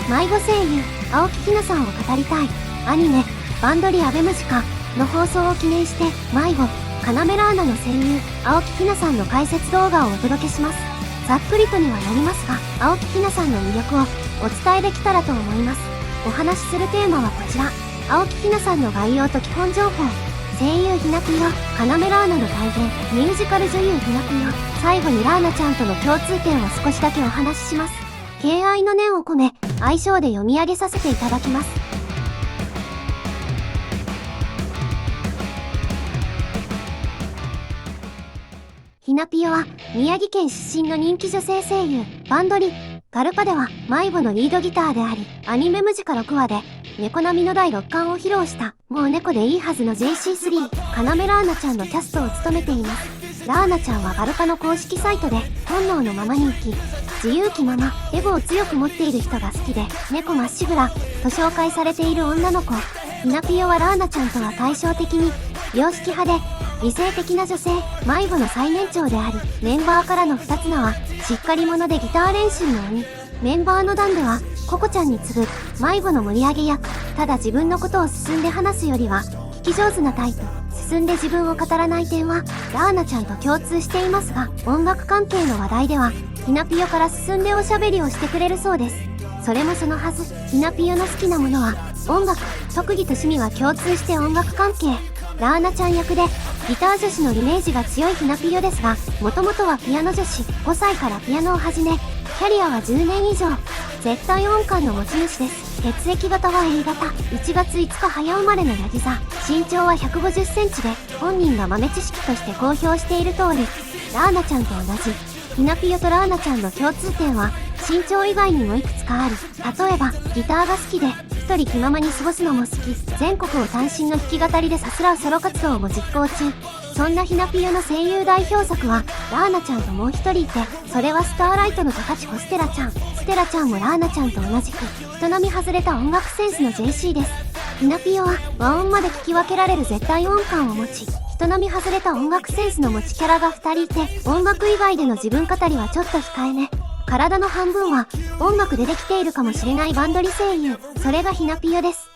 迷子声優青木ひなさんを語りたいアニメバンドリアベムジカの放送を記念して迷子カナメラーナの声優青木ひなさんの解説動画をお届けします。ざっくりとにはなりますが青木ひなさんの魅力をお伝えできたらと思います。お話しするテーマはこちら。青木ひなさんの概要と基本情報、声優ひなぴよ、カナメラーナの体現、ミュージカル女優ひなぴよ、最後にラーナちゃんとの共通点を少しだけお話しします。敬愛の念を込め愛称で読み上げさせていただきます。ひなぴよは宮城県出身の人気女性声優、バンドリガルパでは迷子のリードギターであり、アニメムジカ6話で猫並みの第6巻を披露したもう猫でいいはずの JC3 カナメラーナちゃんのキャストを務めています。ラーナちゃんはガルパの公式サイトで本能のままに生き、自由気まま、エゴを強く持っている人が好きで猫まっしぐらと紹介されている女の子。ひなぴよはラーナちゃんとは対照的に良識派で理性的な女性、迷子の最年長であり、メンバーからの2つ名はしっかり者でギター練習の鬼。メンバーのダンではココちゃんに次ぐ迷子の盛り上げ役。ただ自分のことを進んで話すよりは聞き上手なタイプ。進んで自分を語らない点はラーナちゃんと共通していますが、音楽関係の話題ではひなぴよから進んでおしゃべりをしてくれるそうです。それもそのはず。ひなぴよの好きなものは音楽、特技と趣味は共通して音楽関係。ラーナちゃん役でギター女子のイメージが強いひなぴよですが、もともとはピアノ女子。5歳からピアノを始め、キャリアは10年以上。絶対音感の持ち主です。血液型は A 型。1月5日早生まれのヤギ座。身長は150センチで、本人が豆知識として公表している通り、ラーナちゃんと同じ。ひなぴよとラーナちゃんの共通点は、身長以外にもいくつかある。例えば、ギターが好きで、一人気ままに過ごすのも好き。全国を単身の弾き語りでさすらうソロ活動も実行中。そんなひなぴよの声優代表作は、ラーナちゃんともう一人いて、それはスターライトの高千穂ステラちゃん。ステラちゃんもラーナちゃんと同じく、人並み外れた音楽センスの JC です。ひなぴよは和音まで聞き分けられる絶対音感を持ち、人並み外れた音楽センスの持ちキャラが2人いて、音楽以外での自分語りはちょっと控えめ。体の半分は音楽でできているかもしれないバンドリ声優。それがひなぴよです。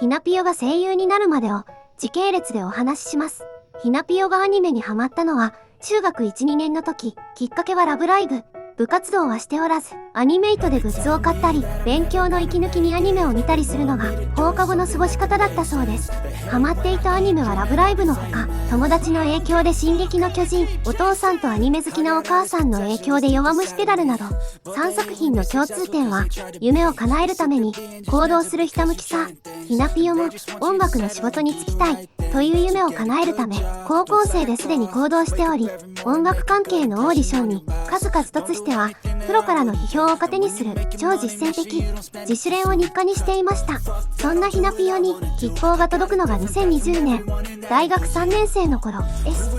ひなぴよが声優になるまでを時系列でお話しします。ひなぴよがアニメにハマったのは中学 1,2 年の時。きっかけはラブライブ。部活動はしておらず、アニメイトでグッズを買ったり、勉強の息抜きにアニメを見たりするのが放課後の過ごし方だったそうです。ハマっていたアニメはラブライブのほか、友達の影響で進撃の巨人、お父さんとアニメ好きなお母さんの影響で弱虫ペダルなど、3作品の共通点は、夢を叶えるために行動するひたむきさ。ひなぴよも音楽の仕事に就きたいという夢を叶えるため、高校生ですでに行動しており、音楽関係のオーディションに数々突してはプロからの批評を糧にする超実践的。自主練を日課にしていました。そんなひなぴよに吉報が届くのが2020年。大学3年生の頃、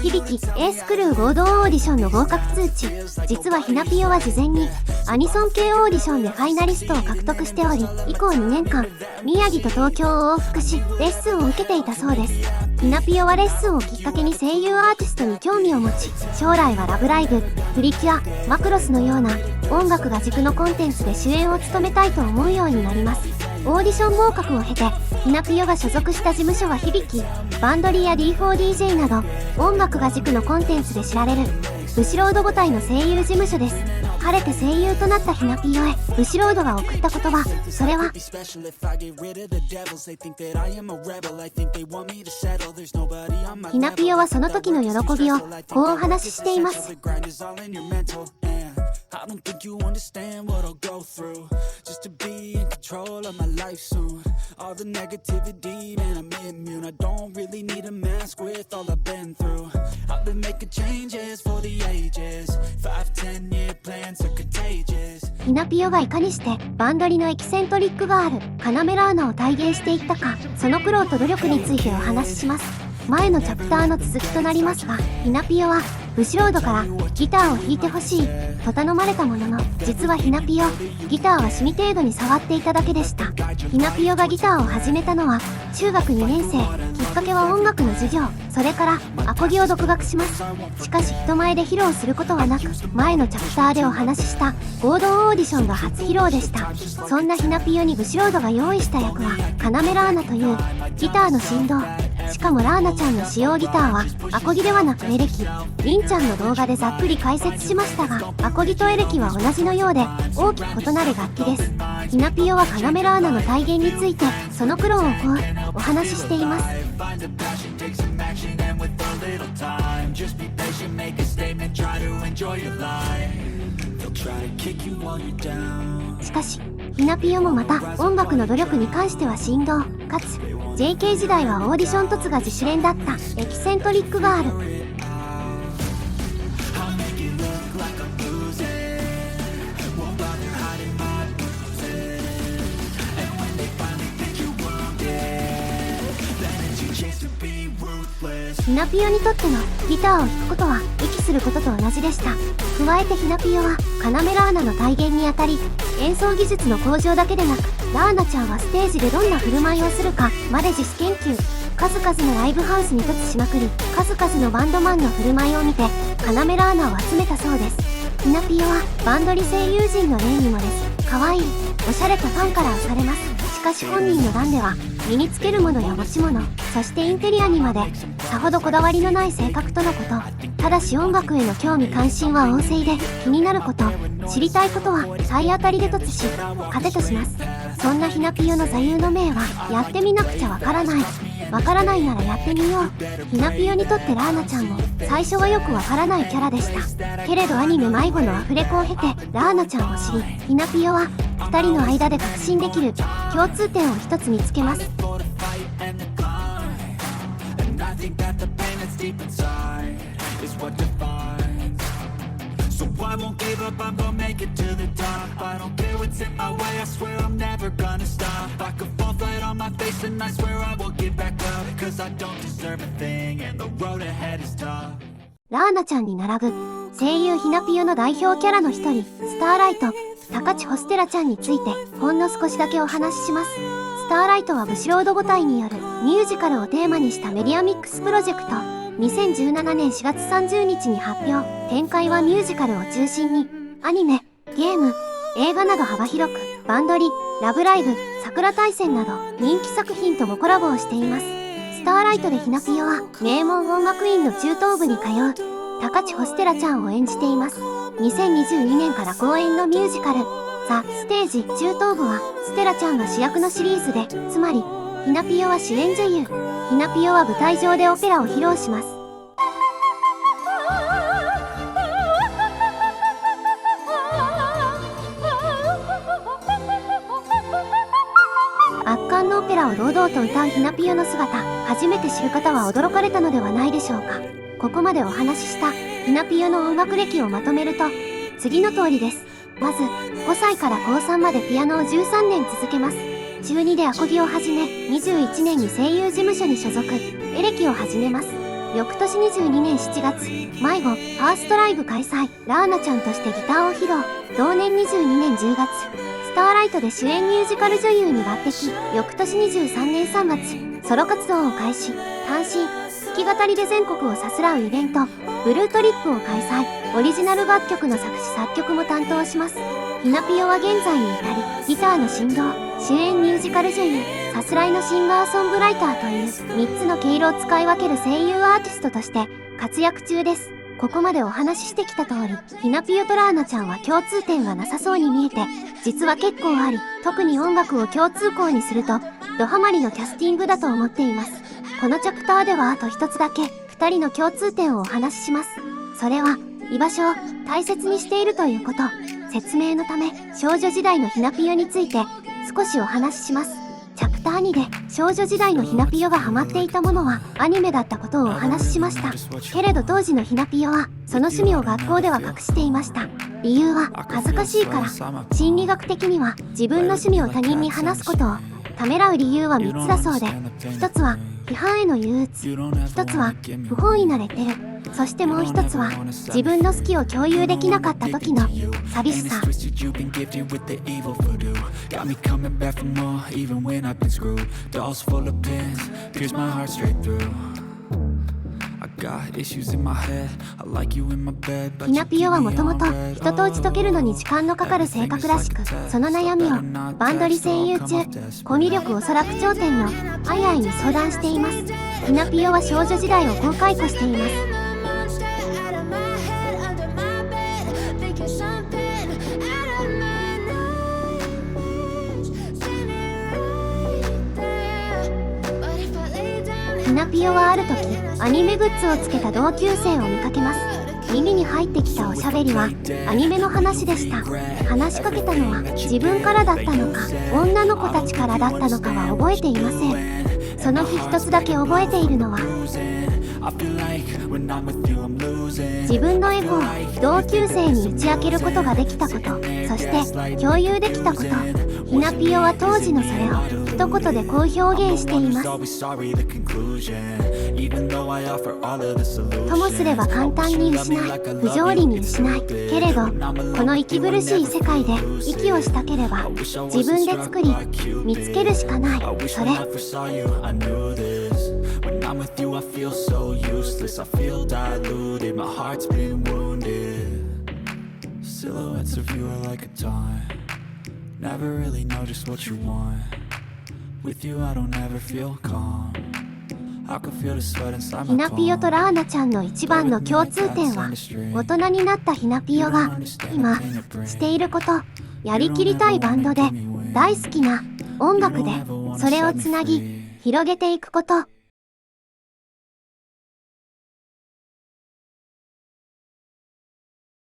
響き A スクルー合同オーディションの合格通知。実はひなぴよは事前にアニソン系オーディションでファイナリストを獲得しており、以降2年間宮城と東京を往復しレッスンを受けていたそうです。ひなぴよはレッスンをきっかけに声優アーティストに興味を持ち、将来はラブライブ、プリキュア、マクロスのような音楽が軸のコンテンツで主演を務めたいと思うようになります。オーディション合格を経て、ひなぴよが所属した事務所は響き、バンドリや D4DJ など音楽が軸のコンテンツで知られるブシロード5体の声優事務所です。晴れて声優となったひなぴよへブシロードが送った言葉、それはひなぴよはその時の喜びをこうお話ししています。I don't think you understand what I'll go through just to be in control of my life soon. All the negativity, man, I'm immune. I don't really need a mask with all I've been through. I've been making changes for the ages. 5, 10-year plans are contagious. ひなぴよがいかにしてバンドリのエキセントリックガールカナメラーナを体現していったか、その苦労と努力についてお話しします。前のチャプターの続きとなりますが、ひなぴよはブシロードからギターを弾いてほしいと頼まれたものの、実はひなぴよギターは趣味程度に触っていただけでした。ひなぴよがギターを始めたのは中学2年生。きっかけは音楽の授業、それからアコギを独学します。しかし人前で披露することはなく、前のチャプターでお話しした合同オーディションが初披露でした。そんなひなぴよにブシロードが用意した役はカナメラーナというギターの振動。しかもラーナちゃんの使用ギターはアコギではなくエレキ。りんちゃんの動画でざっくり解説しましたが、アコギとエレキは同じのようで大きく異なる楽器です。ひなぴよはカナメラーナの体現についてその苦労をこうお話ししています。しかしひなぴよもまた音楽の努力に関しては振動かつ JK 時代はオーディション突が自主練だったエキセントリックガール。ひなぴよにとってのギターを弾くことは息することと同じでした。加えてひなぴよはカナメラーナの体現にあたり、演奏技術の向上だけでなく、ラーナちゃんはステージでどんな振る舞いをするかまで自主研究。数々のライブハウスに突しまくり、数々のバンドマンの振る舞いを見てカナメラーナを集めたそうです。ひなぴよはバンドリ声優陣の例にもです。可愛い、おしゃれとファンから押されます。しかし本人の欄では身につけるものや持ち物、そしてインテリアにまでさほどこだわりのない性格とのこと。ただし音楽への興味関心は旺盛で、気になること、知りたいことは体当たりで突し糧とします。そんなひなぴよの座右の銘はやってみなくちゃわからない、わからないならやってみよう。ひなぴよにとってラーナちゃんも最初はよくわからないキャラでした。けれどアニメ迷子のアフレコを経てラーナちゃんを知り、ひなぴよは2人の間で確信できる共通点を一つ見つけます。ラーナちゃんに並ぶ声優ひなぴよの代表キャラの一人、スターライト、高千穂ステラちゃんについてほんの少しだけお話しします。スターライトはブシロード5体によるミュージカルをテーマにしたメディアミックスプロジェクト。2017年4月30日に発表。展開はミュージカルを中心にアニメ、ゲーム、映画など幅広く、バンドリ、ラブライブ、桜大戦など人気作品ともコラボをしています。スターライトでひなぴよは名門音楽院の中等部に通う高千穂ステラちゃんを演じています。2022年から公演のミュージカルザ・ステージ中等部はステラちゃんが主役のシリーズで、つまりひなぴよは主演女優。ひなぴよは舞台上でオペラを披露します。圧巻のオペラを堂々と歌うひなぴよの姿、初めて知る方は驚かれたのではないでしょうか。ここまでお話ししたひなぴよの音楽歴をまとめると次の通りです。まず5歳から高3までピアノを13年続けます。中2でアコギを始め、21年に声優事務所に所属、エレキを始めます。翌年22年7月、迷子ファーストライブ開催、ラーナちゃんとしてギターを披露。同年22年10月、スターライトで主演ミュージカル女優に抜擢。翌年23年3月、ソロ活動を開始。単身弾き語りで全国をさすらうイベント、ブルートリップを開催。オリジナル楽曲の作詞作曲も担当します。ひなぴよは現在に至り、ギターの振動、主演ミュージカル女優、さすらいのシンガーソングライターという3つの毛色を使い分ける声優アーティストとして活躍中です。ここまでお話ししてきた通り、ひなぴよとラーナちゃんは共通点がなさそうに見えて、実は結構あり、特に音楽を共通項にするとドハマりのキャスティングだと思っています。このチャプターではあと一つだけ2人の共通点をお話しします。それは居場所を大切にしているということ。説明のため少女時代のひなぴよについて少しお話しします。チャプター2で少女時代のひなぴよがハマっていたものはアニメだったことをお話ししました。けれど当時のひなぴよはその趣味を学校では隠していました。理由は恥ずかしいから。心理学的には自分の趣味を他人に話すことをためらう理由は3つだそうで、1つは批判への憂鬱、1つは不本意なレッテル、そしてもう一つは自分の好きを共有できなかった時の寂しさ。ひなぴよはもともと人と打ち解けるのに時間のかかる性格らしく、その悩みをバンドリ占有中、コミュ力おそらく頂点のアイアイに相談しています。ひなぴよは少女時代をこう回顧しています。ひなぴよはある時、アニメグッズをつけた同級生を見かけます。耳に入ってきたおしゃべりはアニメの話でした。話しかけたのは自分からだったのか、女の子たちからだったのかは覚えていません。その日一つだけ覚えているのは、自分のエゴを同級生に打ち明けることができたこと、そして共有できたこと。ひなぴよは当時のそれを一言でこう表現しています。ともすれば簡単に失い、不条理に失い、けれどこの息苦しい世界で息をしたければ自分で作り見つけるしかない。それI'm with you, I feel so useless. I feel diluted, my heart's been wounded. Silhouettes of you are like a taunt. Never really know just what you want. With you, I don't ever feel calm. I can feel the sweat inside my palm. ひなぴよとラーナちゃんの一番の共通点は、大人になったひなぴよが今していること、やりきりたいバンドで大好きな音楽でそれをつなぎ広げていくこと。